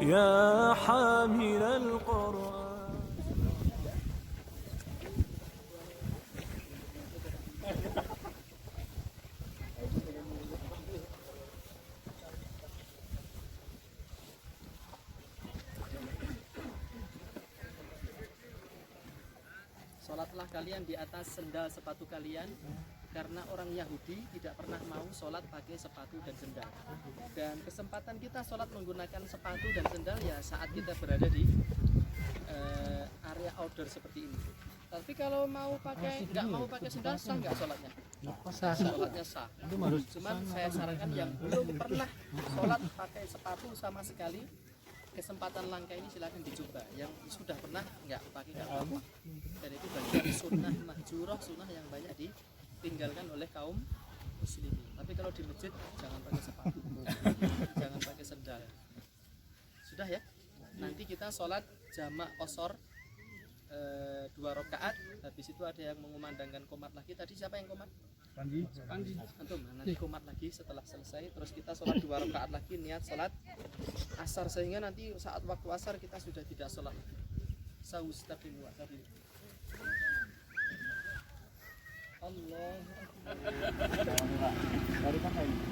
يا حامل القرآن. Sholatlah kalian di atas sendal sepatu kalian, karena orang Yahudi tidak pernah mau sholat pakai sepatu dan sendal. Dan kesempatan kita sholat menggunakan sepatu dan sendal ya saat kita berada di area outdoor seperti ini. Tapi kalau nggak mau pakai sendal, sah nggak sholatnya? Sholatnya sah. Cuman saya sarankan yang belum pernah sholat pakai sepatu sama sekali, kesempatan langka ini silakan dicoba. Yang sudah pernah nggak pakai nggak apa-apa. Dan itu bagian sunnah mahjurah, sunnah yang banyak ditinggalkan oleh kaum muslimin. Tapi kalau di masjid jangan pakai sepatu, jangan pakai sendal. Sudah ya. Nanti kita sholat jamak qashar 2 rakaat. Habis itu ada yang mengumandangkan qomat lagi. Tadi siapa yang qomat? Pandi. Antum. Nanti qomat lagi setelah selesai. Terus kita sholat 2 rakaat lagi, niat sholat asar, sehingga nanti saat waktu asar kita sudah tidak sholat. Saustaqimu wa sabiru. Allah.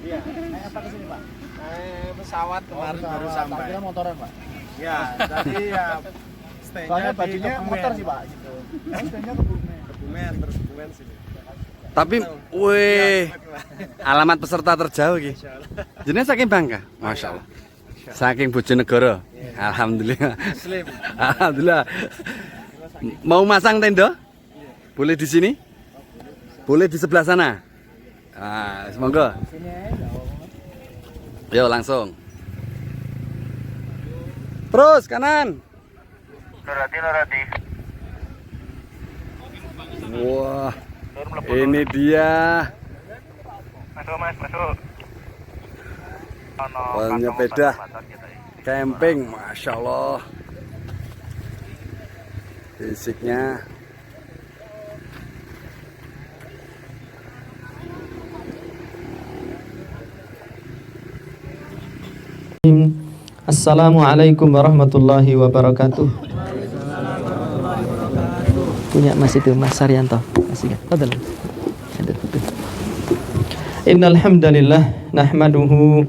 Iya, naik apa ke sini, Pak? Naik pesawat kemarin baru sampai. Kira motoran, Pak? Ya, tadi ya stay-nya Soalnya di bajunya Kebumen. motor sih, Pak, gitu. Stay-nya Kebumen. Kebumen, terus Kebumen sini. Tapi, wih, alamat peserta terjauh iki. Jenenge saking Bangka, Masya Allah. Saking Bojonegoro, alhamdulillah. Muslim. Alhamdulillah. Mau masang tenda? Boleh di sini? Boleh di sebelah sana. Nah, semoga. Sini aja. Yo langsung. Terus kanan. Nurati. Wah, ini dia. Masuk, Mas, masuk. Penyepeda camping, Masya Allah. Fisiknya. Assalamualaikum warahmatullahi wabarakatuh. Punya Mas itu, Mas Saryanto. Kasih kan? Betul. Innal hamdalillah nahmaduhu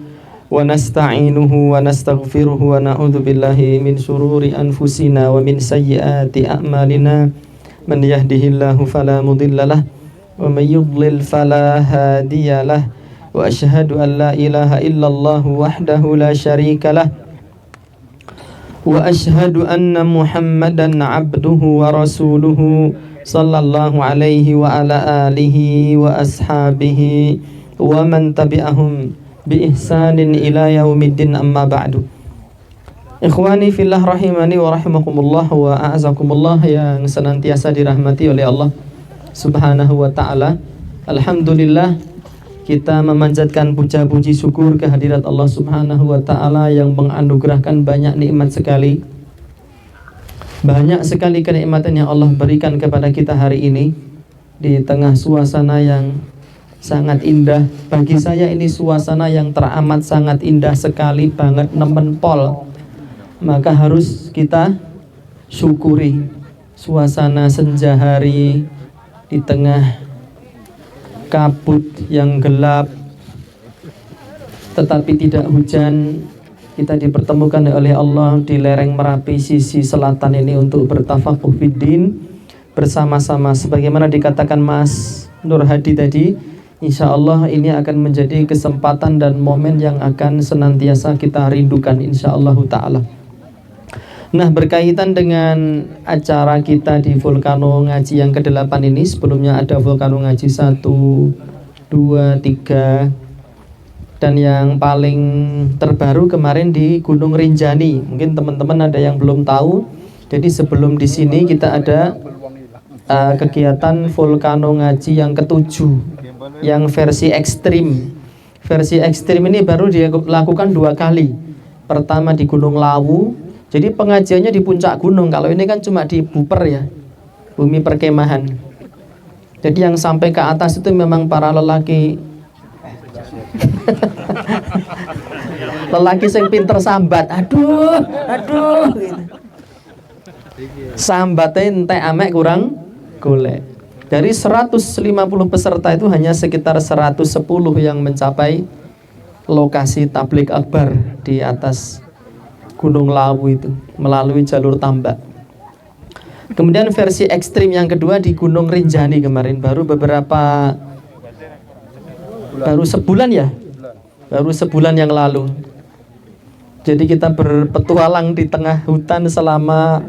wa nasta'inuhu wa nastaghfiruhu wa na'udzu billahi min syururi anfusina wa min sayyiati a'malina. Man yahdihillahu fala mudhillalah wa may yudlil fala hadiyalah. Wa asyhadu an la ilaha illallah wahdahu la syarikalah. Wa asyhadu anna Muhammadan abduhu wa rasuluhu sallallahu alaihi wa ala alihi wa ashabihi wa man tabi'ahum bi ihsanin ila yaumiddin, amma ba'du. Ikhwani fillah rahimani wa rahimakumullah wa a'azakumullah yang senantiasa dirahmati oleh Allah Subhanahu wa taala. Alhamdulillah, kita memanjatkan puja-puji syukur kehadirat Allah Subhanahu wa taala yang menganugerahkan banyak nikmat sekali. Banyak sekali kenikmatan yang Allah berikan kepada kita hari ini di tengah suasana yang sangat indah. Bagi saya ini suasana yang teramat sangat indah sekali banget, nemen pol. Maka harus kita syukuri suasana senja hari di tengah kabut yang gelap, tetapi tidak hujan. Kita dipertemukan oleh Allah di lereng Merapi sisi selatan ini untuk bertafakuh fiddin bersama-sama. Sebagaimana dikatakan Mas Nur Hadi tadi, insya Allah ini akan menjadi kesempatan dan momen yang akan senantiasa kita rindukan insya Allah ta'ala. Nah, berkaitan dengan acara kita di Volcano Ngaji yang ke-8 ini, sebelumnya ada Volcano Ngaji 1, 2, 3, dan yang paling terbaru kemarin di Gunung Rinjani. Mungkin teman-teman ada yang belum tahu. Jadi sebelum di sini kita ada kegiatan Volcano Ngaji yang ke-7, yang versi ekstrim. Versi ekstrim ini baru dilakukan 2 kali. Pertama di Gunung Lawu. Jadi pengajiannya di puncak gunung. Kalau ini kan cuma di Buper ya, bumi perkemahan. Jadi yang sampai ke atas itu memang para lelaki Lelaki sing pinter sambat, aduh, gitu. Sambatnya entek amek kurang golek. Dari 150 peserta itu hanya sekitar 110 yang mencapai lokasi tablik akbar di atas Gunung Lawu itu melalui jalur tambak. Kemudian versi ekstrim yang kedua di Gunung Rinjani kemarin baru sebulan ya, baru sebulan yang lalu. Jadi kita berpetualang di tengah hutan selama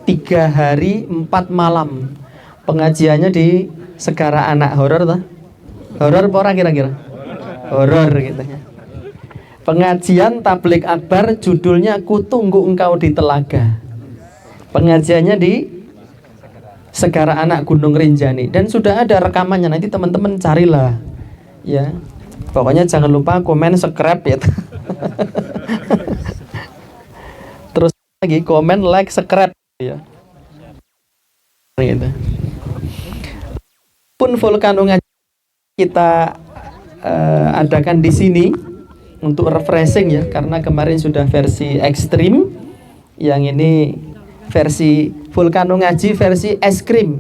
3 hari 4 malam. Pengajiannya di Segara Anak. Horor toh? Horor apa ora kira-kira? Horor gitu ya. Pengajian tablik akbar judulnya Ku Tunggu Engkau di Telaga. Pengajiannya di Segara Anak Gunung Rinjani dan sudah ada rekamannya, nanti teman-teman carilah ya. Pokoknya jangan lupa komen, subscribe ya. Terus lagi komen, like, subscribe ya. Gitu. Pun Volcano Ngaji kita adakan di sini untuk refreshing ya, karena kemarin sudah versi ekstrim, yang ini versi Volcano Ngaji versi es krim.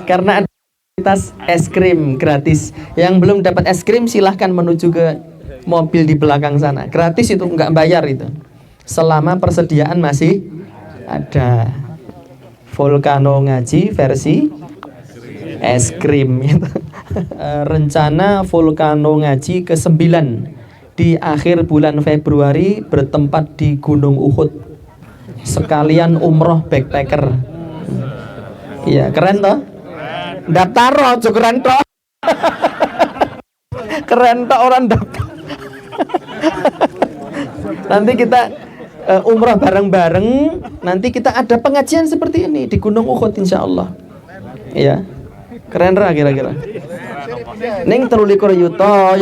Karena ada aktivitas es krim gratis. Yang belum dapat es krim silahkan menuju ke mobil di belakang sana. Gratis itu, nggak bayar itu. Selama persediaan masih ada. Volcano Ngaji versi es krim gitu. Rencana Volcano Ngaji ke-9 di akhir bulan Februari bertempat di Gunung Uhud. Sekalian umroh backpacker. Iya, keren toh? Daftar aja keren toh. Keren toh orang daftar. Nanti kita umroh bareng-bareng. Nanti kita ada pengajian seperti ini di Gunung Uhud insyaallah. Iya. Keren ra kira-kira. Ning 23 yuta.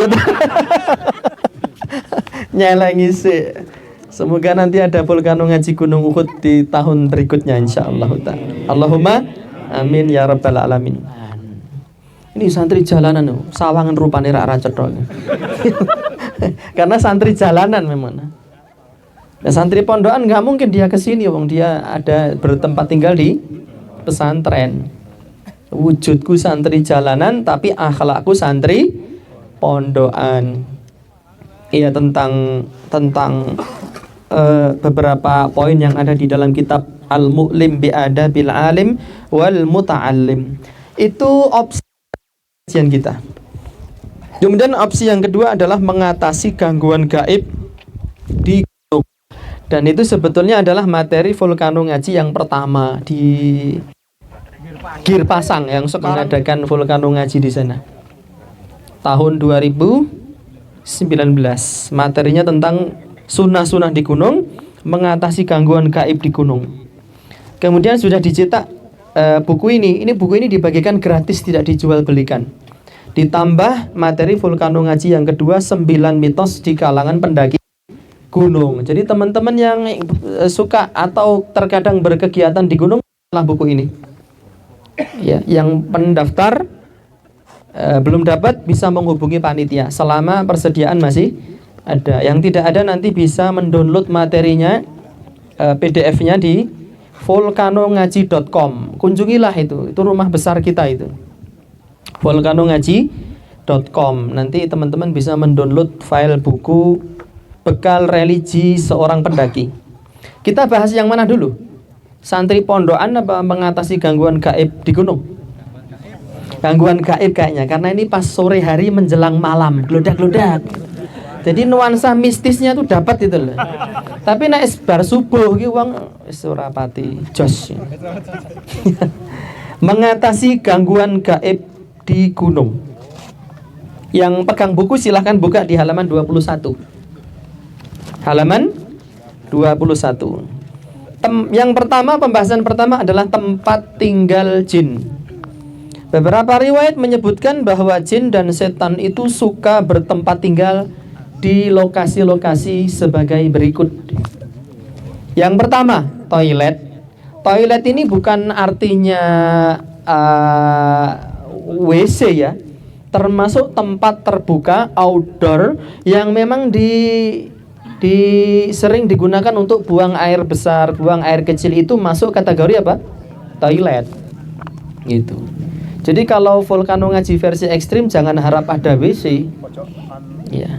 Nyelengi sih. Semoga nanti ada Volcano Ngaji Gunung Uhud di tahun berikutnya insyaallah ta'ala. Allahumma amin ya rabbal alamin. Ini santri jalanan, sawangan rupane rak cethok. Karena santri jalanan memang. Nah, santri pondokan nggak mungkin dia kesini, wong dia ada bertempat tinggal di pesantren. Wujudku santri jalanan, tapi akhlakku santri pondokan. Iya, tentang beberapa poin yang ada di dalam kitab Al-Mu'lim bi Adabil Alim wal Muta'allim. Itu opsi kita. Kemudian opsi yang kedua adalah mengatasi gangguan gaib di gunung. Dan itu sebetulnya adalah materi Volcano Ngaji yang pertama di Girpasang yang mengadakan Volcano Ngaji di sana. Tahun 2019. Materinya tentang sunnah-sunnah di gunung, mengatasi gangguan gaib di gunung. Kemudian sudah dicetak buku ini. Ini buku ini dibagikan gratis, tidak dijual belikan. Ditambah materi Volcano Ngaji yang kedua, 9 mitos di kalangan pendaki gunung. Jadi teman-teman yang suka atau terkadang berkegiatan di gunung, lah buku ini. Ya, yang pendaftar belum dapat bisa menghubungi panitia selama persediaan masih ada. Yang tidak ada nanti bisa mendownload materinya, PDF-nya di volcanongaji.com. Kunjungilah itu rumah besar kita itu. volcanongaji.com. Nanti teman-teman bisa mendownload file buku Bekal Religi Seorang Pendaki. Kita bahas yang mana dulu? Santri pondokan apa mengatasi gangguan gaib di gunung? Gangguan gaib kayaknya, karena ini pas sore hari menjelang malam, glodak-glodak. Jadi nuansa mistisnya tuh dapat itu loh. Tapi nek bar subuh ki wong wis ora pati jos. Mengatasi gangguan gaib di gunung. Yang pegang buku silahkan buka di halaman 21. Halaman 21. Yang pertama, pembahasan pertama adalah tempat tinggal jin. Beberapa riwayat menyebutkan bahwa jin dan setan itu suka bertempat tinggal di lokasi-lokasi sebagai berikut. Yang pertama, toilet. Toilet ini bukan artinya WC ya, termasuk tempat terbuka outdoor yang memang sering digunakan untuk buang air besar, buang air kecil, itu masuk kategori apa? Toilet. Gitu. Jadi kalau volcano ngaji versi ekstrim jangan harap ada WC. Ya.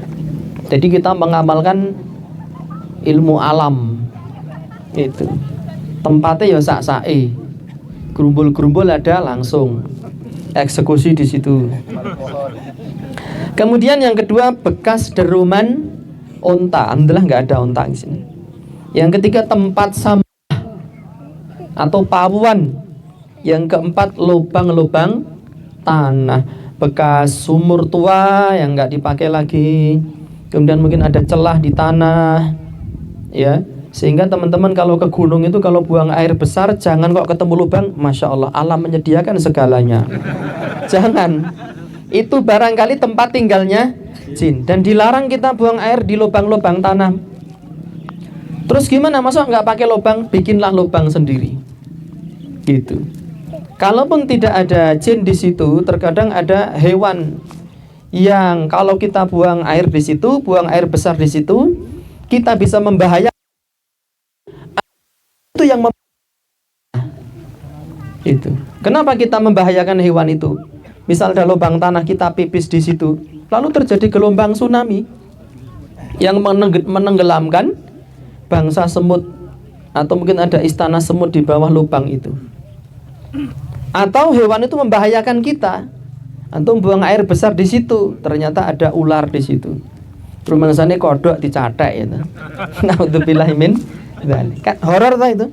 Jadi kita mengamalkan ilmu alam. Itu. Tempatnya ya sak-sake. Gerumbul-gerumbul ada langsung eksekusi di situ. Kemudian yang kedua, bekas deruman onta. Alhamdulillah nggak ada onta di sini. Yang ketiga, tempat sampah atau pawuan. Yang keempat, lubang-lubang tanah, bekas sumur tua yang nggak dipakai lagi. Kemudian mungkin ada celah di tanah, ya. Sehingga teman-teman kalau ke gunung itu kalau buang air besar jangan kok ketemu lubang, masya Allah, alam menyediakan segalanya. Jangan. Itu barangkali tempat tinggalnya jin, dan dilarang kita buang air di lubang-lubang tanah. Terus gimana? Masa nggak pakai lubang? Bikinlah lubang sendiri. Gitu. Kalaupun tidak ada jin di situ, terkadang ada hewan yang kalau kita buang air di situ, buang air besar di situ, kita bisa membahayakan. Itu yang itu. Kenapa kita membahayakan hewan itu? Misal ada lubang tanah, kita pipis di situ, lalu terjadi gelombang tsunami yang menenggelamkan bangsa semut, atau mungkin ada istana semut di bawah lubang itu. Atau hewan itu membahayakan kita, atau buang air besar di situ, ternyata ada ular di situ. Rumangsane kodok dicatek itu. Naudzubillah min dzalik. Kan horor ta itu?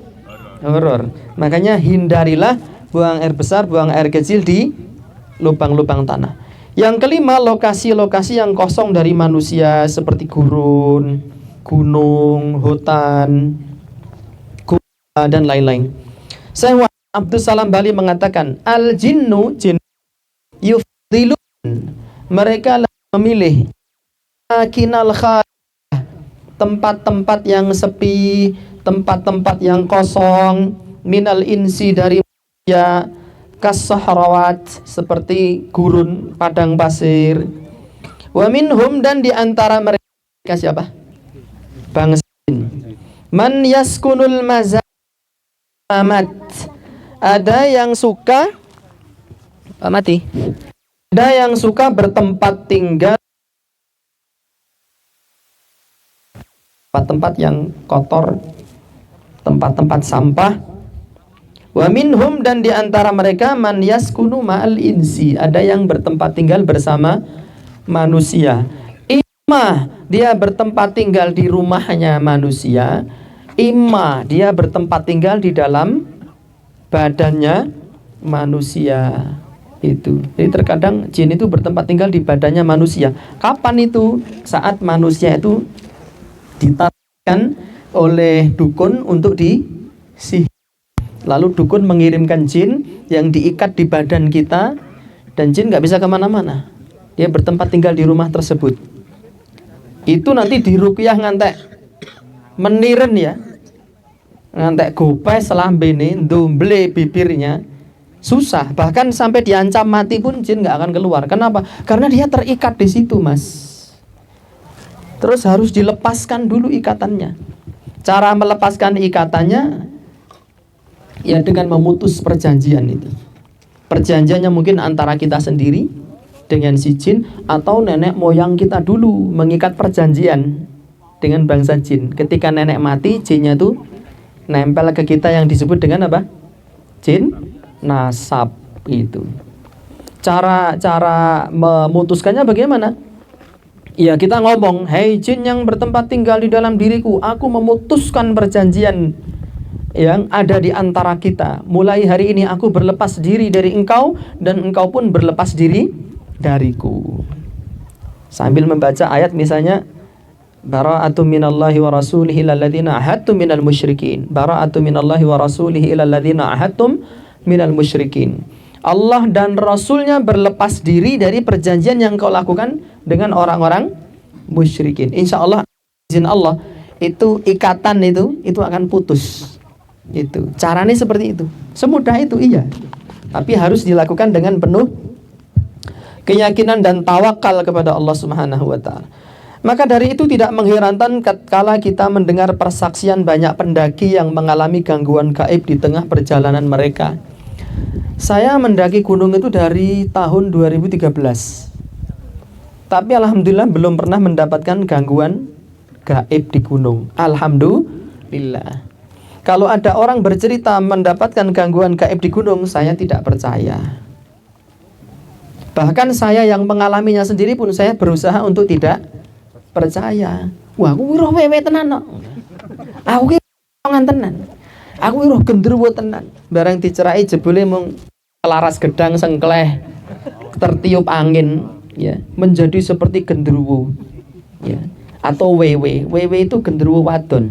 Horor. Makanya hindarilah buang air besar, buang air kecil di lubang-lubang tanah. Yang kelima, lokasi-lokasi yang kosong dari manusia seperti gurun, gunung, hutan, gua, dan lain-lain. Syekh Abdul Salam Bali mengatakan, al-jinnu jin yufdilun, mereka memilih kinal khalih, tempat-tempat yang sepi, tempat-tempat yang kosong, minal insi dari manusia, kasahrawat seperti gurun, padang pasir. Wa minhum, dan di antara mereka siapa? Bangsa jin. Man yaskunul mazamat, ada yang suka mati. Ada yang suka bertempat tinggal tempat-tempat yang kotor, tempat-tempat sampah. Wa minhum, dan di antara mereka man yaskunu ma'al insi, ada yang bertempat tinggal bersama manusia. Imma dia bertempat tinggal di rumahnya manusia, imma dia bertempat tinggal di dalam badannya manusia. Itu. Jadi terkadang jin itu bertempat tinggal di badannya manusia. Kapan itu? Saat manusia itu ditarikkan oleh dukun untuk disihir. Lalu dukun mengirimkan jin yang diikat di badan kita, dan jin nggak bisa kemana-mana. Dia bertempat tinggal di rumah tersebut. Itu nanti diruqyah ngantek meniren ya, ngantek gopes selambene, ndomble bibirnya, susah. Bahkan sampai diancam mati pun jin nggak akan keluar. Kenapa? Karena dia terikat di situ, Mas. Terus harus dilepaskan dulu ikatannya. Cara melepaskan ikatannya ya dengan memutus perjanjian itu. Perjanjiannya mungkin antara kita sendiri dengan si jin, atau nenek moyang kita dulu mengikat perjanjian dengan bangsa jin. Ketika nenek mati, jinnya tuh nempel ke kita yang disebut dengan apa? Jin nasab itu. Cara memutuskannya bagaimana? Ya kita ngomong, hei jin yang bertempat tinggal di dalam diriku, aku memutuskan perjanjian yang ada di antara kita. Mulai hari ini aku berlepas diri dari engkau, dan engkau pun berlepas diri dariku. Sambil membaca ayat misalnya, bara'atu minallahi wa rasulihi ilal ladzina ahadtum minal musyrikin. Bara'atu minallahi wa rasulihi ilal ladzina ahadtum minal musyrikin. Allah dan Rasulnya berlepas diri dari perjanjian yang kau lakukan dengan orang-orang musyrikin. Insya Allah, izin Allah, itu ikatan itu akan putus. Itu caranya seperti itu, semudah itu, iya. Tapi harus dilakukan dengan penuh keyakinan dan tawakal kepada Allah Subhanahu wa taala. Maka dari itu tidak mengherankan kala kita mendengar persaksian banyak pendaki yang mengalami gangguan gaib di tengah perjalanan mereka. Saya mendaki gunung itu dari tahun 2013. Tapi alhamdulillah belum pernah mendapatkan gangguan gaib di gunung. Alhamdulillah. Kalau ada orang bercerita mendapatkan gangguan gaib di gunung, saya tidak percaya. Bahkan saya yang mengalaminya sendiri pun saya berusaha untuk tidak percaya. Wah, aku wiroh wewe tenan kok. Aku ki ngan tenan. Aku wiroh genderuwo tenan. Barang dicerai jebule mung laras gedang sengkleh tertiup angin, ya, menjadi seperti genderuwo. Ya. Atau wewe. Wewe itu genderuwo wadon.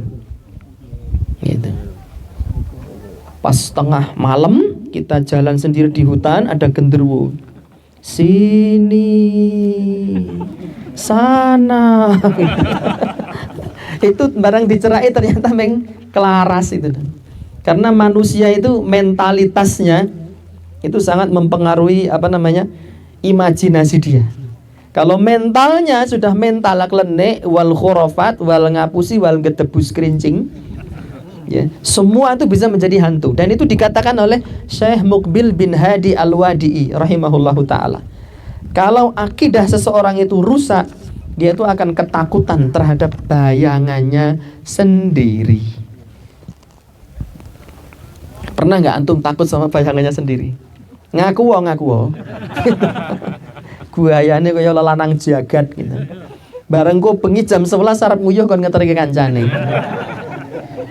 Gitu. Pas tengah malam kita jalan sendiri di hutan, ada genderuwo. Sini sana. Itu barang dicerai ternyata meng kelaras itu. Karena manusia itu mentalitasnya itu sangat mempengaruhi imajinasi dia. Kalau mentalnya sudah mental klenek wal khurafat wal ngapusi wal gedebus kerincing, ya, semua itu bisa menjadi hantu. Dan itu dikatakan oleh Syekh Muqbil bin Hadi Al-Wadi'i rahimahullahu ta'ala. Kalau akidah seseorang itu rusak, dia itu akan ketakutan terhadap bayangannya sendiri. Pernah nggak antum takut sama bayangannya sendiri? Ngaku wo. Guayane kaya lelanang jagat gitu. Bareng ku bengi jam 11 arep nguyuh kon ngeterke kancane.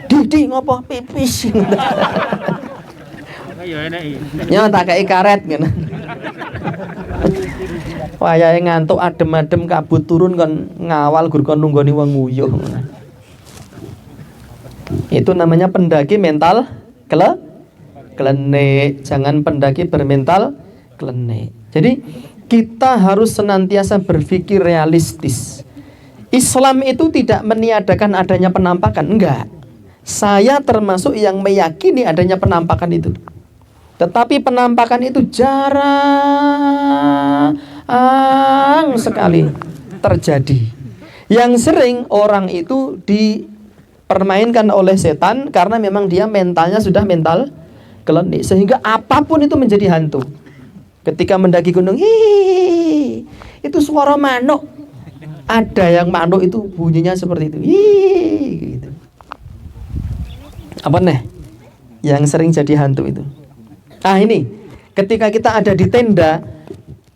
Di ngopo pipis. Ya tak kei karet ngono. Wayahe ngantuk adem-adem kabut turun kon ngawal gur kon nunggoni wong nguyuh. Itu namanya pendaki mental klenek. Jangan pendaki bermental klenek. Jadi kita harus senantiasa berpikir realistis. Islam itu tidak meniadakan adanya penampakan, enggak. Saya termasuk yang meyakini adanya penampakan itu. Tetapi penampakan itu jarang sekali terjadi. Yang sering orang itu dipermainkan oleh setan karena memang dia mentalnya sudah mental klenik, sehingga apapun itu menjadi hantu. Ketika mendaki gunung, itu suara manuk. Ada yang manuk itu bunyinya seperti itu. Gitu. Apa nih yang sering jadi hantu itu? Ini ketika kita ada di tenda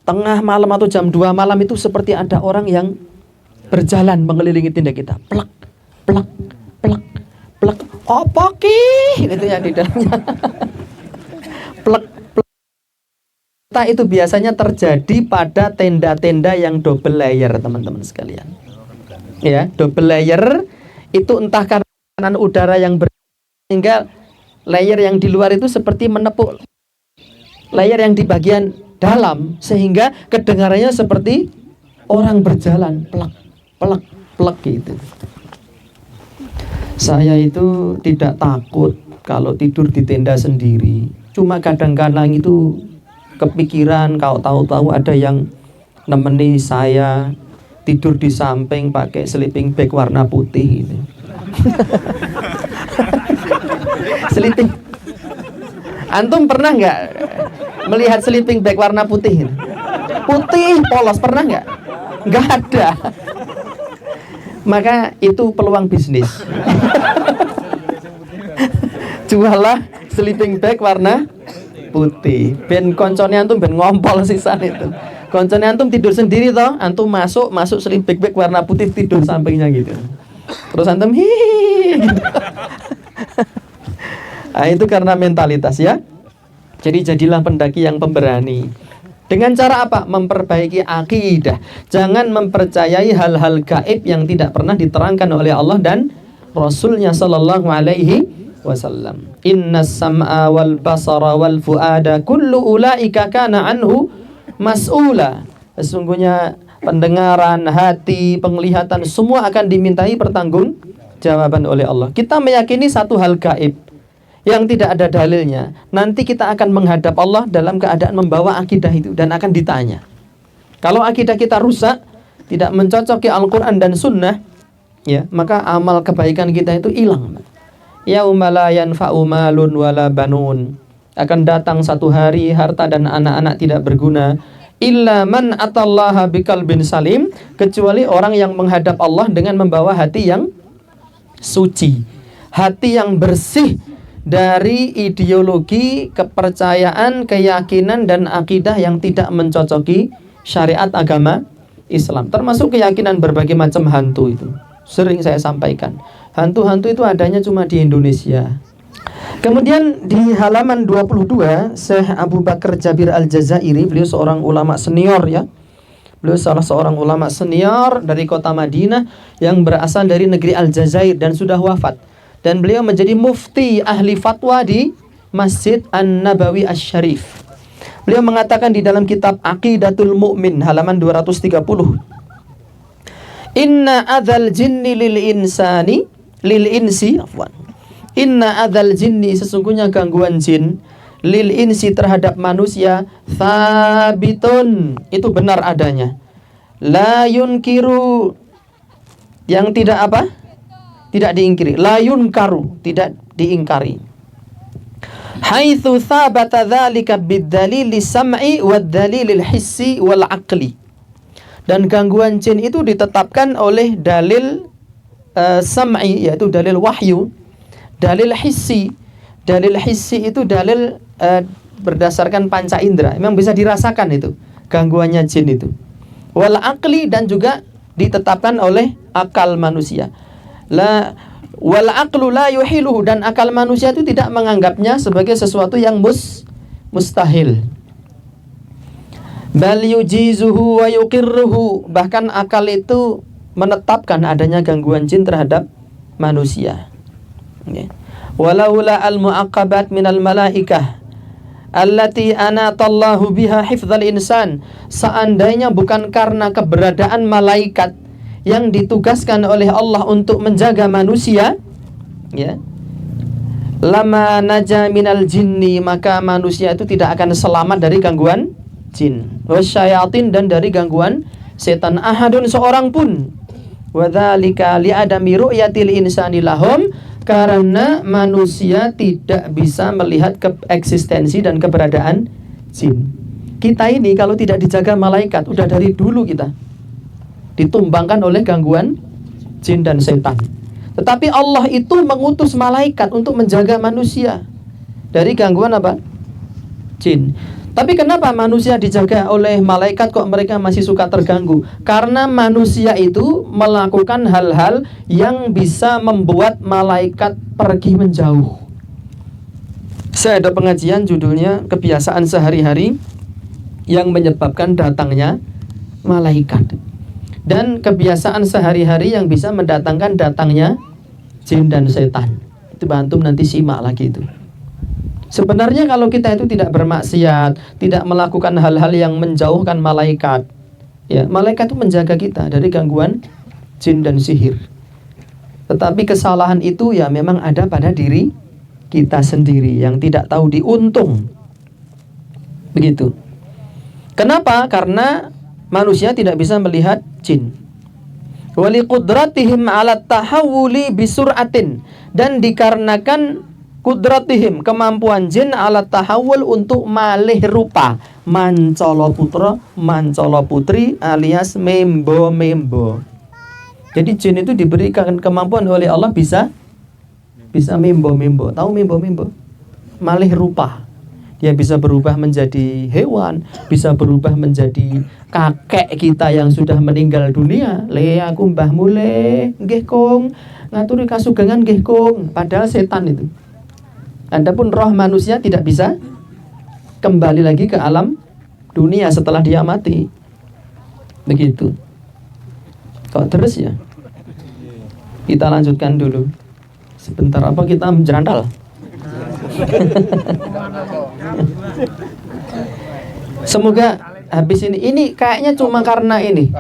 tengah malam atau jam 2 malam itu seperti ada orang yang berjalan mengelilingi tenda kita. Plak, plak, plak, plak. Apa ki? Itu yang di dalamnya. Plak, plak. Itu biasanya terjadi pada tenda-tenda yang double layer, teman-teman sekalian. Ya, double layer itu entah karena udara yang sehingga layer yang di luar itu seperti menepuk layer yang di bagian dalam, sehingga kedengarannya seperti orang berjalan plak plak plak gitu. Saya itu tidak takut kalau tidur di tenda sendiri. Cuma kadang-kadang itu kepikiran kalau tahu-tahu ada yang nemeni saya tidur di samping pakai sleeping bag warna putih gitu. Sleeping. Antum pernah nggak melihat sleeping bag warna putih? Putih polos, pernah nggak? Nggak ada. Maka itu peluang bisnis. Jualah sleeping bag warna putih. Ben koncone antum ben ngompol sisan itu. Koncone antum tidur sendiri toh, antum masuk sleeping bag warna putih tidur sampingnya gitu. Terus antum gitu. Nah, itu karena mentalitas ya. Jadi jadilah pendaki yang pemberani. Dengan cara apa? Memperbaiki akidah. Jangan mempercayai hal-hal gaib yang tidak pernah diterangkan oleh Allah dan Rasulnya sallallahu alaihi wasallam. Innas sam'a wal basara wal fuada kullu ulaika kana anhu mas'ula. Sesungguhnya pendengaran, hati, penglihatan semua akan dimintai pertanggungjawaban oleh Allah. Kita meyakini satu hal gaib yang tidak ada dalilnya. Nanti kita akan menghadap Allah dalam keadaan membawa akidah itu dan akan ditanya. Kalau akidah kita rusak, tidak mencocoki Al-Quran dan Sunnah, ya, maka amal kebaikan kita itu hilang. Yauma la yanfa'u malun wala banun. Akan datang satu hari harta dan anak-anak tidak berguna. Illa man atallaha biqalbin salim, kecuali orang yang menghadap Allah dengan membawa hati yang suci, hati yang bersih dari ideologi, kepercayaan, keyakinan dan akidah yang tidak mencocoki syariat agama Islam. Termasuk keyakinan berbagai macam hantu itu. Sering saya sampaikan, hantu-hantu itu adanya cuma di Indonesia. Kemudian di halaman 22, Syekh Abu Bakar Jabir Al-Jazairi, beliau seorang ulama senior ya. Beliau salah seorang ulama senior dari kota Madinah yang berasal dari negeri Al-Jazair dan sudah wafat. Dan beliau menjadi mufti ahli fatwa di Masjid An-Nabawi Asy-Syarif. Beliau mengatakan di dalam kitab Aqidatul Mu'min halaman 230. Inna adzal jinni lil insi afwan. Inna adzal jinni, sesungguhnya gangguan jin, lil insi terhadap manusia, thabitun, itu benar adanya. La yunkiru, yang tidak apa? Tidak diingkari. La yunkaru, tidak diingkari. Haitsu thabata dzalika bidzalili sam'i wadzalilil hissi wal aqli. Dan gangguan jin itu ditetapkan oleh dalil sam'i, yaitu dalil wahyu. Dalil hissi. Dalil hissi itu dalil berdasarkan panca indera. Memang bisa dirasakan itu gangguannya jin itu. Wal aqli, dan juga ditetapkan oleh akal manusia. Wal aqlu la yuhiluhu, dan akal manusia itu tidak menganggapnya sebagai sesuatu yang mustahil. Bal yujizuhu wa yuqirruhu, bahkan akal itu menetapkan adanya gangguan jin terhadap manusia. Walaula al-mu'aqqabat minal malaikah allati anatallahu biha hifdzal insan, seandainya bukan karena keberadaan malaikat yang ditugaskan oleh Allah untuk menjaga manusia, ya, lama naja minal jinni, maka manusia itu tidak akan selamat dari gangguan jin, wasyayatin, dan dari gangguan setan, ahadun, seorang pun. Wadzalika li'adami ru'yatil insani lahum, karena manusia tidak bisa melihat eksistensi dan keberadaan jin. Kita ini kalau tidak dijaga malaikat, udah dari dulu kita ditumbangkan oleh gangguan jin dan setan. Tetapi Allah itu mengutus malaikat untuk menjaga manusia dari gangguan apa? Jin. Tapi kenapa manusia dijaga oleh malaikat kok mereka masih suka terganggu? Karena manusia itu melakukan hal-hal yang bisa membuat malaikat pergi menjauh. Saya ada pengajian judulnya kebiasaan sehari-hari yang menyebabkan datangnya malaikat, dan kebiasaan sehari-hari yang bisa mendatangkan datangnya jin dan setan. Itu bantu nanti simak lagi itu. Sebenarnya kalau kita itu tidak bermaksiat, tidak melakukan hal-hal yang menjauhkan malaikat, ya, malaikat itu menjaga kita dari gangguan jin dan sihir. Tetapi kesalahan itu ya memang ada pada diri kita sendiri yang tidak tahu diuntung. Begitu. Kenapa? Karena manusia tidak bisa melihat jin. Wali qudratihim ala tahawuli bisur'atin, dan dikarenakan kudratihim, kemampuan jin, ala tahawul, untuk malih rupa, mancolo putra, mancolo putri, alias membo-membo. Jadi jin itu diberikan kemampuan oleh Allah bisa membo-membo. Tahu membo-membo? Malih rupa. Dia bisa berubah menjadi hewan, bisa berubah menjadi kakek kita yang sudah meninggal dunia. Le aku mbah mule, nggih Kong, ngaturi kasugengan nggih Kong, padahal setan itu. Adapun roh manusia tidak bisa kembali lagi ke alam dunia setelah dia mati. Begitu. Kok terus ya? Kita lanjutkan dulu. Sebentar, apa kita menjerandal? Semoga habis ini kayaknya cuma karena ini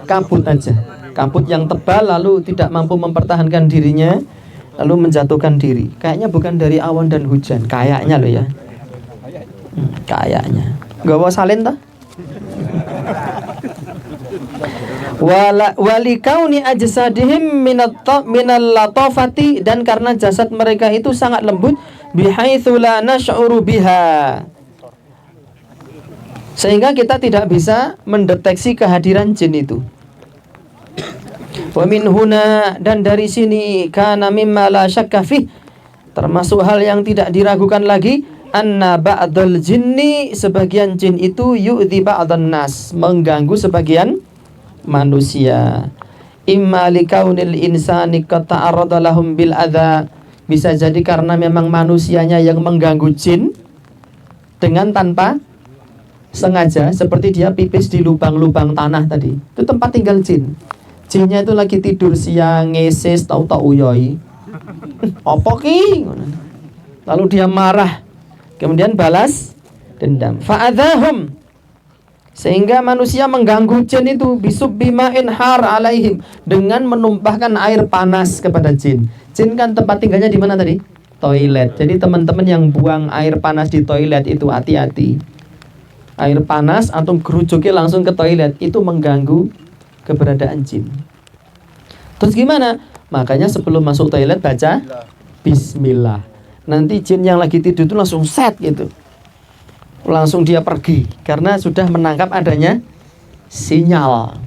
kabut aja. Kabut yang tebal lalu tidak mampu mempertahankan dirinya, lalu menjatuhkan diri. Kayaknya bukan dari awan dan hujan. Kayaknya loh ya. Kayaknya. Gak bawa salin toh? Walikauni ajsadihim minal latafati, dan karena jasad mereka itu sangat lembut, bihaitsu la nash'uru biha, sehingga kita tidak bisa mendeteksi kehadiran jin itu. Wa min huna, dan dari sini, kana mimma la syakka fih, termasuk hal yang tidak diragukan lagi, anna ba'dal jinni, sebagian jin itu yu'dhi ba'dan nas, mengganggu sebagian manusia. Imma likaunil insani qad ta'arrada lahum bil adza, bisa jadi karena memang manusianya yang mengganggu jin dengan tanpa sengaja, seperti dia pipis di lubang-lubang tanah tadi. Itu tempat tinggal jin. Jinnya itu lagi tidur siang, ngeses, tahu-tahu uyoi. Apa ki? Lalu dia marah, kemudian balas dendam. Fa'adzahum, sehingga manusia mengganggu jin itu bisubbima'in har alaihim, dengan menumpahkan air panas kepada jin. Jin kan tempat tinggalnya di mana tadi? Toilet. Jadi teman-teman yang buang air panas di toilet itu hati-hati. Air panas atau gerujuknya langsung ke toilet, itu mengganggu keberadaan jin. Terus gimana? Makanya sebelum masuk toilet baca bismillah. Nanti jin yang lagi tidur itu langsung set gitu, langsung dia pergi, karena sudah menangkap adanya sinyal.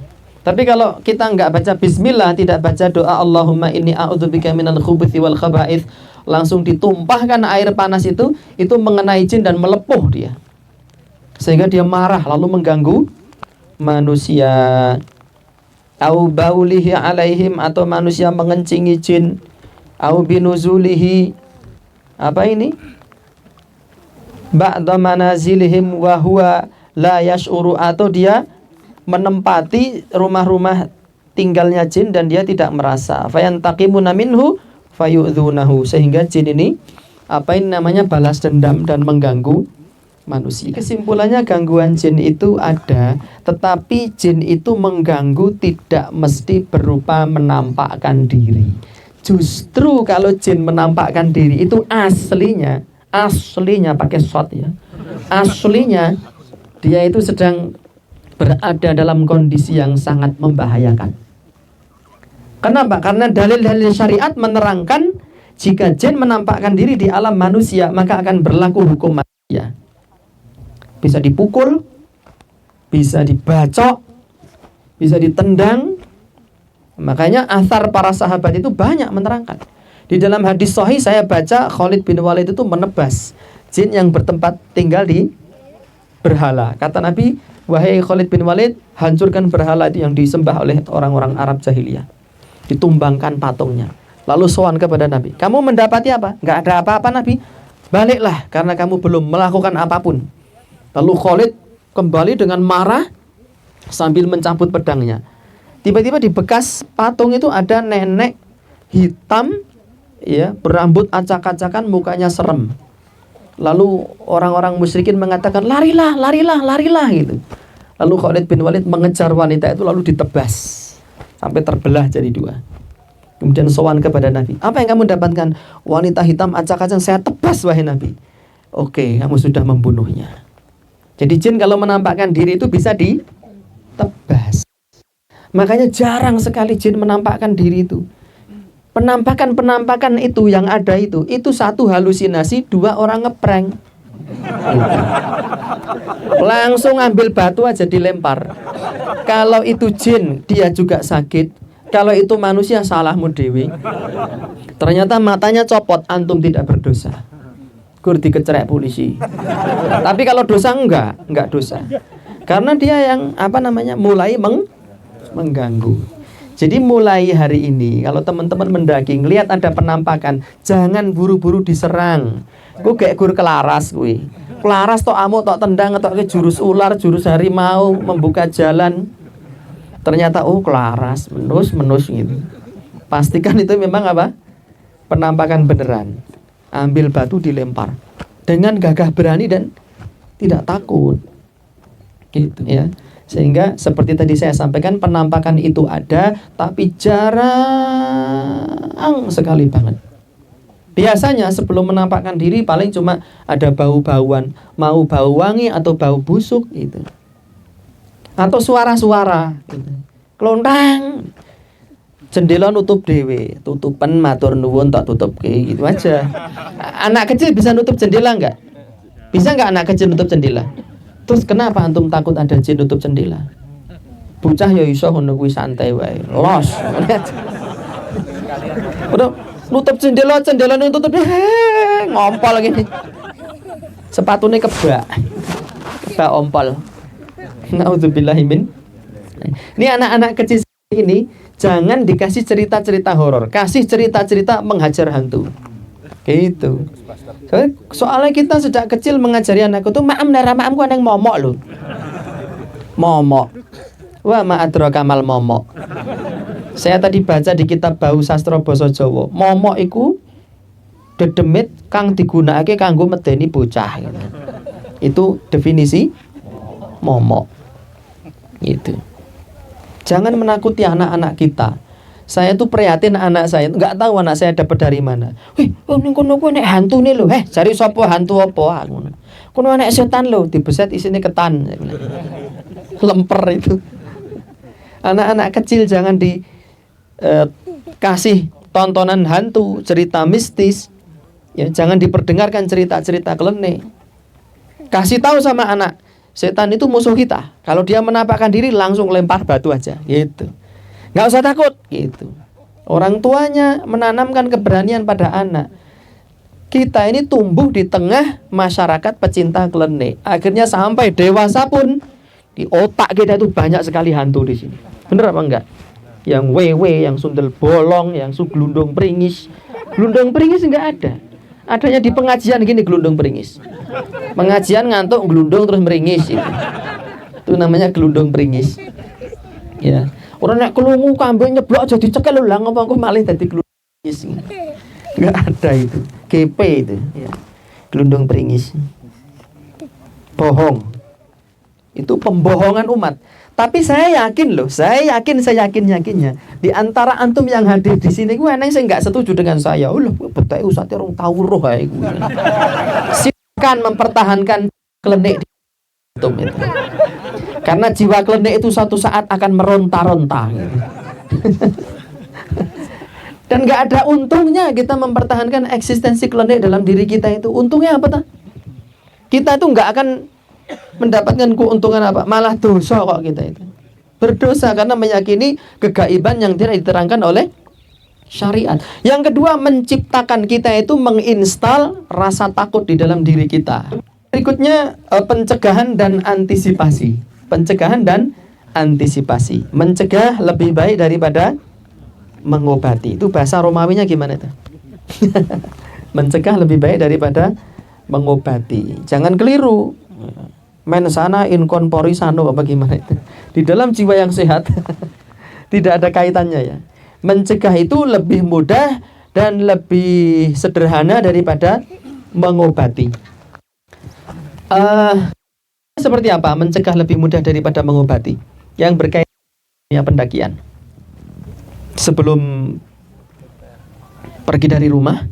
Tapi kalau kita nggak baca bismillah, tidak baca doa Allahumma inni a'udzubika minal khubuthi wal khaba'ith, langsung ditumpahkan air panas itu mengenai jin dan melepuh dia, sehingga dia marah lalu mengganggu manusia. Au baulihi alaihim, atau manusia mengencingi jin. Au binuzulihi, apa ini? Ba'da manazilihim wa huwa la yash'uru, atau dia menempati rumah-rumah tinggalnya jin dan dia tidak merasa. Fayantaqimuna minhu fayu'dzunahu, sehingga jin ini balas dendam dan mengganggu manusia. Kesimpulannya, gangguan jin itu ada, tetapi jin itu mengganggu tidak mesti berupa menampakkan diri. Justru kalau jin menampakkan diri itu aslinya pakai shot ya, aslinya dia itu sedang berada dalam kondisi yang sangat membahayakan. Kenapa? Karena dalil-dalil syariat menerangkan jika jin menampakkan diri di alam manusia, maka akan berlaku hukum manusia. Bisa dipukul, bisa dibacok, bisa ditendang. Makanya athar para sahabat itu banyak menerangkan. Di dalam hadis sahih saya baca, Khalid bin Walid itu menebas jin yang bertempat tinggal di berhala. Kata Nabi, wahai Khalid bin Walid, hancurkan berhala yang disembah oleh orang-orang Arab jahiliyah. Ditumbangkan patungnya. Lalu sowan kepada Nabi, kamu mendapati apa? Nggak ada apa-apa Nabi. Baliklah, karena kamu belum melakukan apapun. Lalu Khalid kembali dengan marah sambil mencabut pedangnya. Tiba-tiba di bekas patung itu ada nenek hitam, ya, berambut acak-acakan, mukanya serem. Lalu orang-orang musyrikin mengatakan, larilah gitu. Lalu Khalid bin Walid mengejar wanita itu, lalu ditebas sampai terbelah jadi dua. Kemudian sowan kepada Nabi, apa yang kamu dapatkan? Wanita hitam acak-acak, saya tebas wahai Nabi. Oke, kamu sudah membunuhnya. Jadi jin kalau menampakkan diri itu bisa ditebas. Makanya jarang sekali jin menampakkan diri itu. Penampakan itu yang ada itu satu halusinasi, dua orang ngeprank. Langsung ambil batu aja dilempar. Kalau itu jin, dia juga sakit. Kalau itu manusia, salahmu dewi. Ternyata matanya copot, antum tidak berdosa. Kur dikecerek polisi. Tapi kalau dosa enggak dosa. Karena dia yang mulai mengganggu. Jadi mulai hari ini kalau teman-teman mendaki lihat ada penampakan, jangan buru-buru diserang. Ku kayak gur kelaras kuwi. Kelaras tok amuk tok tendang tok ke jurus ular, jurus harimau membuka jalan. Ternyata kelaras, menus gitu. Pastikan itu memang penampakan beneran. Ambil batu dilempar dengan gagah berani dan tidak takut, gitu ya. Sehingga seperti tadi saya sampaikan, penampakan itu ada, tapi jarang sekali banget. Biasanya sebelum menampakkan diri paling cuma ada bau-bauan, mau bau wangi atau bau busuk gitu. Atau suara-suara gitu. Klontang. Jendela nutup dewe, tutupan matur nuwun tak tutup kayak gitu aja. Anak kecil bisa nutup jendela nggak? Bisa nggak anak kecil nutup jendela? Terus kenapa antum takut ada jin nutup jendela? Bocah ya iso ngono kuwi santai wae. Los. Udah nutup jendela nutup ngompol gini. Sepatunya kebak ompol. Naudzubillahi min. Ini anak-anak kecil ini jangan dikasih cerita-cerita horor, kasih cerita-cerita menghajar hantu. Gitu. Soalnya kita sejak kecil mengajari anakku tuh maam gua neng momok loh. Momok. Wah ma'adraka mal momok. Saya tadi baca di kitab Bau Sastra Basa Jawa. Momok iku dedemit kang digunakake kanggo medeni bocah. Itu definisi momok. Gitu. Jangan menakuti anak-anak kita. Saya tuh prihatin anak saya, nggak tahu anak saya dapat dari mana. Wih, ning kono kuwi nek hantu nih lho. Cari sapa hantu apa? Kono anak setan lho, dibeset isine ketan. Lemper itu. Anak-anak kecil jangan dikasih tontonan hantu, cerita mistis. Ya, jangan diperdengarkan cerita-cerita klenik. Kasih tahu sama anak, setan itu musuh kita. Kalau dia menampakkan diri langsung lempar batu aja, gitu. Nggak usah takut, gitu. Orang tuanya menanamkan keberanian pada anak. Kita ini tumbuh di tengah masyarakat pecinta klenik. Akhirnya sampai dewasa pun di otak kita itu banyak sekali hantu di sini. Bener apa enggak? Yang wewe, yang sundel bolong, yang glundung pringis. Glundung pringis enggak ada. Adanya di pengajian gini glundung pringis. Pengajian ngantuk glundung terus meringis itu namanya glundung pringis. Ya. Orang nek kelungu kambing nyeblok aja dicekel lho lah ngopo malih dadi glundung pringis. Enggak ada itu. GP itu, ya. Glundung pringis. Bohong. Itu pembohongan umat. Tapi saya yakin loh, saya yakinnya di antara antum yang hadir di sini gue eneng saya nggak setuju dengan saya. Oh, betul usate orang tahu roh kayak gue. Silakan mempertahankan klenik di antum itu. Karena jiwa klenik itu suatu saat akan meronta-ronta. Gitu. Dan nggak ada untungnya kita mempertahankan eksistensi klenik dalam diri kita itu. Untungnya apa tak? Kita itu nggak akan mendapatkan keuntungan apa? Malah dosa kok kita itu. Berdosa karena meyakini kegaiban yang tidak diterangkan oleh syariat. Yang kedua, menciptakan kita itu menginstal rasa takut di dalam diri kita. Berikutnya pencegahan dan antisipasi. Pencegahan dan antisipasi. Mencegah lebih baik daripada mengobati. Itu bahasa Romawinya gimana itu? Mencegah lebih baik daripada mengobati. Jangan keliru. Men sana in corpore sano apa gimana itu? Di dalam jiwa yang sehat tidak ada kaitannya ya. Mencegah itu lebih mudah dan lebih sederhana daripada mengobati. Seperti apa mencegah lebih mudah daripada mengobati? Yang berkaitan dengan pendakian. Sebelum pergi dari rumah,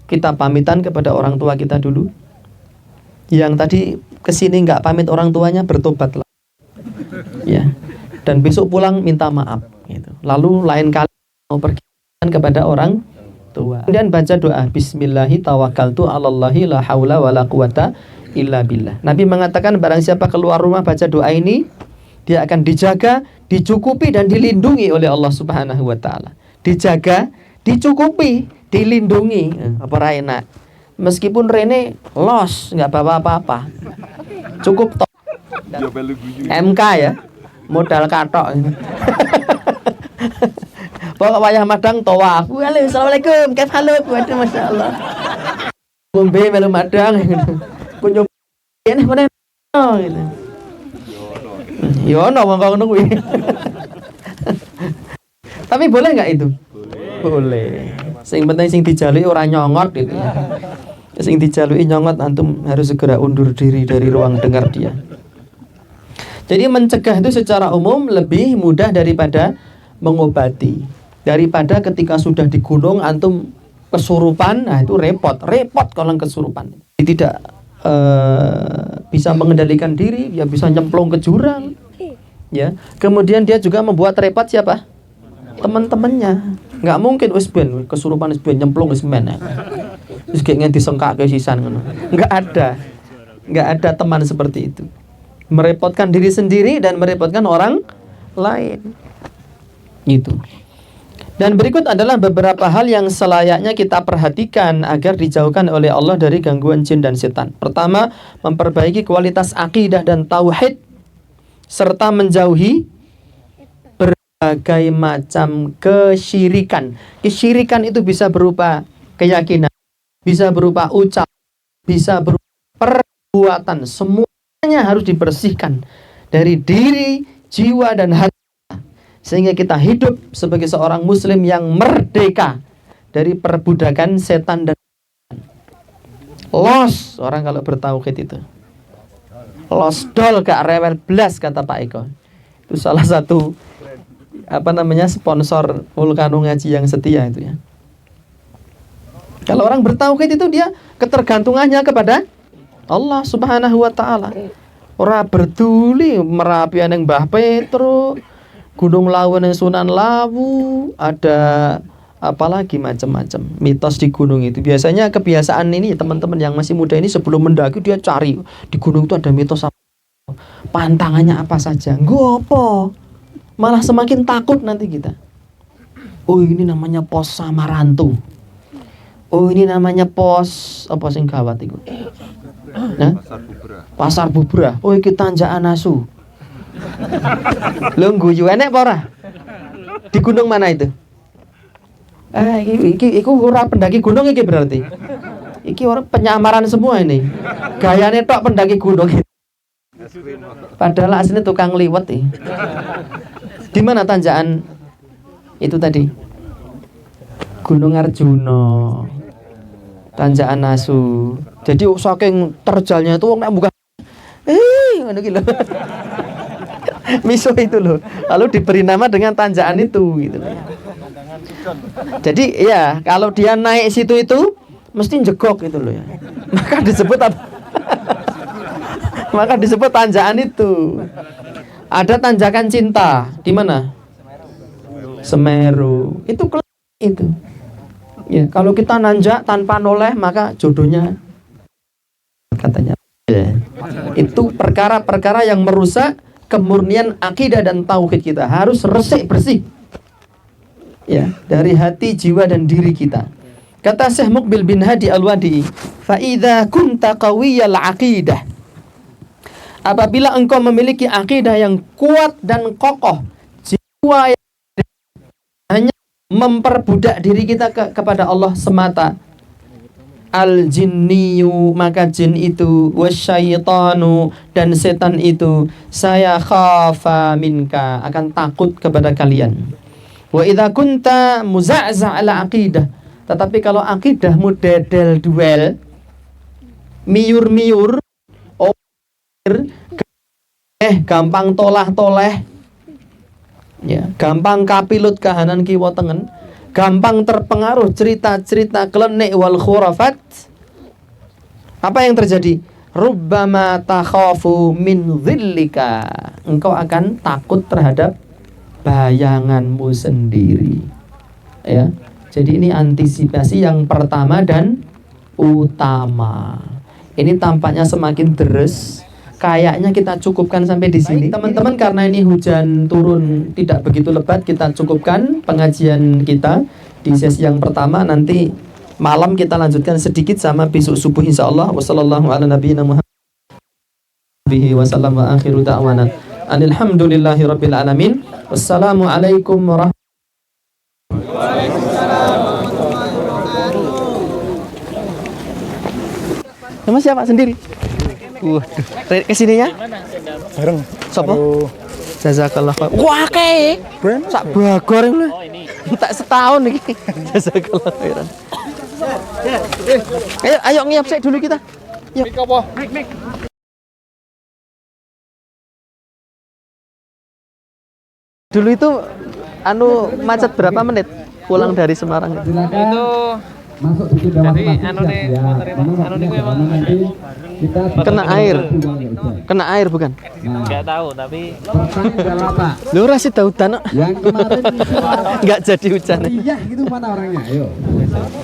kita pamitan kepada orang tua kita dulu. Yang tadi kesini nggak pamit orang tuanya, bertobatlah. Ya. Dan besok pulang minta maaf. Gitu. Lalu lain kali mau pergi kepada orang tua. Kemudian baca doa Bismillahi tawakkaltu 'alallahi la haula wala quwata illa billah. Nabi mengatakan barang siapa keluar rumah baca doa ini, dia akan dijaga, dicukupi dan dilindungi oleh Allah Subhanahu wa taala. Dijaga, dicukupi, dilindungi. Apa ra enak? Meskipun Rene los, nggak bawa apa-apa. Cukup MK ya. Modal katok. Pokok wayah madang tawaf. Assalamualaikum, kaif haluk? Waduh masyaallah. Ngombe melu madang gitu. Kunjuk ini mana gitu. Ya ono wong ngono kuwi. Tapi boleh nggak itu? Boleh. Sing penting sing dijaluki ora nyongot gitu ya. Sing dijaluki nyongot antum harus segera undur diri dari ruang dengar dia. Jadi mencegah itu secara umum lebih mudah daripada mengobati. Daripada ketika sudah di gunung antum kesurupan, nah itu repot kalau kesurupan. Tidak bisa mengendalikan diri, ya bisa nyemplung ke jurang. Ya, kemudian dia juga membuat repot siapa? Teman-temannya. Nggak mungkin wis ben kesurupan wis ben nyemplung wis men. Wis kayak nganti sengkake sisan ngono. Nggak ada. Nggak ada teman seperti itu. Merepotkan diri sendiri dan merepotkan orang lain. Gitu. Dan berikut adalah beberapa hal yang selayaknya kita perhatikan agar dijauhkan oleh Allah dari gangguan jin dan setan. Pertama, memperbaiki kualitas akidah dan tauhid serta menjauhi berbagai macam kesyirikan. Kesyirikan itu bisa berupa keyakinan, bisa berupa ucap, bisa berupa perbuatan. Semuanya harus dibersihkan dari diri, jiwa, dan hati, sehingga kita hidup sebagai seorang muslim yang merdeka dari perbudakan setan dan los orang kalau bertauhid itu. Los dol gak rewel blas kata Pak Eko. Itu salah satu sponsor Vulkano Ngaji yang setia itu ya. Kalau orang bertauhid itu dia ketergantungannya kepada Allah Subhanahu wa taala. Ora berduli Merapi yang Mbah Petro, Gunung Lawu yang Sunan Lawu, ada apalagi macam-macam mitos di gunung itu. Biasanya kebiasaan ini teman-teman yang masih muda ini sebelum mendaki dia cari di gunung itu ada mitos apa, pantangannya apa saja. Gopo, malah semakin takut nanti kita. Oh ini namanya pos Samarantu. Oh ini namanya pos apa sing gawat itu? Nah? Pasar Bubra. Oh iki Tanjakan Asu. Lho guyu enek apa ora? Di gunung mana itu? Iki ora pendaki gunung iki berarti. Iki orang penyamaran semua ini. Gayane tok pendaki gunung. Padahal aslinya tukang liwet nih. Di mana tanjakan itu tadi? Gunung Arjuna. Tanjakan Asu. Jadi saking terjalnya itu wong nek buka ngono iki lho. Miso itu loh. Lalu diberi nama dengan tanjakan itu gitu. Jadi ya kalau dia naik situ itu mesti jegok gitu loh ya. Maka disebut apa? Maka disebut tanjakan itu. Ada tanjakan cinta di mana? Semeru. Itu itu. Ya, kalau kita nanjak tanpa noleh maka jodohnya katanya. Itu perkara-perkara yang merusak kemurnian akidah dan tauhid kita. Harus resik bersih. Ya, dari hati, jiwa dan diri kita. Kata Syekh Muqbil bin Hadi Al-Wadi, "Fa idza kunta qawiyal aqidah." Apabila engkau memiliki akidah yang kuat dan kokoh, jiwa yang hanya memperbudak diri kita kepada Allah semata, al-jinniyu, maka jin itu, wasyaitanu, dan setan itu, saya khafa minka, akan takut kepada kalian. Wa idza kunta muza'za' ala aqidah, tetapi kalau akidahmu dedel duel, miur-miur, gampang tolah-toleh, ya, gampang kapilut kahanan kiwa tengen, gampang terpengaruh cerita-cerita klenik wal khurafat, apa yang terjadi? Rubbama takhafu min dhillika, engkau akan takut terhadap bayanganmu sendiri. Ya. Jadi ini antisipasi yang pertama dan utama. Ini tampaknya semakin deres. Kayaknya kita cukupkan sampai di sini. Teman-teman, karena ini hujan turun tidak begitu lebat, kita cukupkan pengajian kita di sesi yang pertama. Nanti malam kita lanjutkan sedikit sama besok subuh insyaallah. Wassallallahu ala nabiyina Muhammad wa sallam wa akhiru da'wana alhamdulillahi rabbil alamin. Wassalamualaikum warahmatullahi wabarakatuh. Nama siapa sendiri? Waduh, kesininya? Bareng. Sopo? Jazakallah. Wah, kayak sak bagor ini. Oh, ini. Tak setahun nih. Jazakallah khairan. Ayo ngiap sik dulu kita. Yuk. Mik apa? Mik. Dulu itu macet berapa menit pulang dari Semarang itu? Itu masuk di pintu Jadi masing-masing anu nih, siap, ya. motornya, Pak. Karena Anu nih nantinya memang nanti kita Kena air. Kena air bukan? Nggak tahu, tapi pertanyaan adalah Pak, Lu rasi tahu tanah yang kemarin itu nggak jadi hujan. iya gitu mana orangnya? Ayo.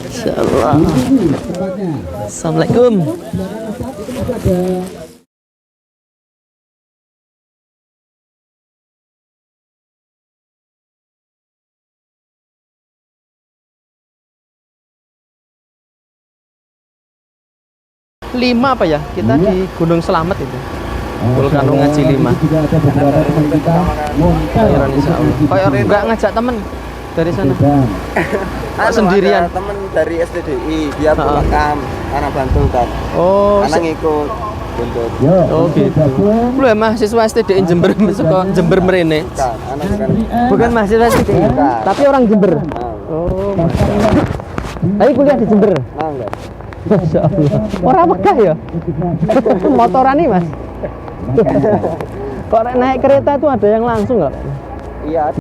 Insyaallah. Ini tempatnya. Assalamualaikum. Belakang Ustaz itu masih ada Lima apa ya? Kita di Gunung Selamet itu. Volcano Ngaji 5. Juga ada beberapa teman kita ngumpul Akhiran insya Allah. Kayak nggak ngajak temen dari sana. Kok sendirian? Temen dari STDI dia Ha-ha. rekam anak bantu kan Oh, anak ngikut buntut Yo, oh gitu. Lu ya mahasiswa STDI Jember, suka Jember merene. kan anak kan Bukan mahasiswa STDI, Bukan. tapi orang Jember. Oh, Masya Allah. Tapi kuliah di Jember. nah enggak Masya Allah. Orang Mekah ya? Motoran nih mas. Kok naik kereta tuh ada yang langsung nggak? iya